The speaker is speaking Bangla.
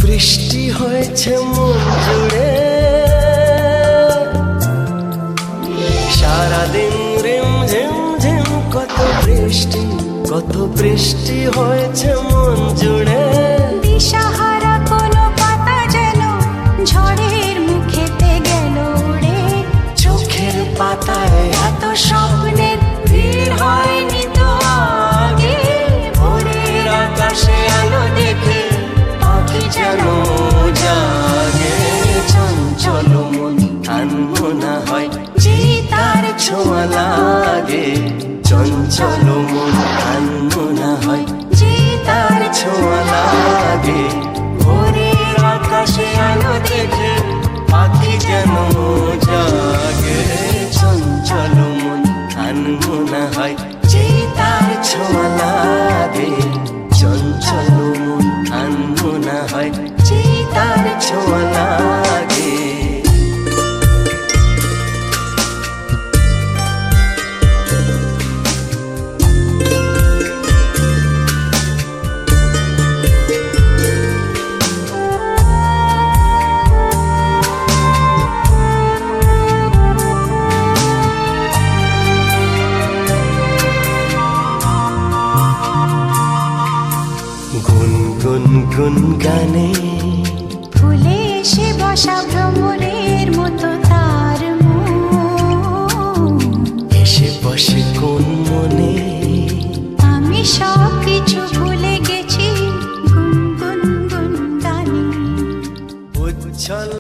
বৃষ্টি হয়েছে মন জুড়ে, সারাদিন রিম ঝিম ঝিম কত বৃষ্টি হয়েছে মন জুড়ে। দিশাহারা কোনো পাতা যেন ঝড়ের মুখেতে গেল উড়ে। চোখের পাতায় এত স্বপ্নের ভিড় হয়নি তো আগে। ভোরের আকাশে আলো দেখে পাখি যেন জাগে। চঞ্চল মন আনমনা হয় যে তার ছোঁয়া লাগে। চঞ্চল মন আনমনা হয় যে তার ছোঁয়া লাগে। ভোরের আকাশে আলো দেখে পাখি যেন জাগে। চঞ্চল মন আনমনা হয় যে তার ছোঁয়া লাগে। চঞ্চল মন আনমনা হয় যে তার ছোঁয়া লাগে।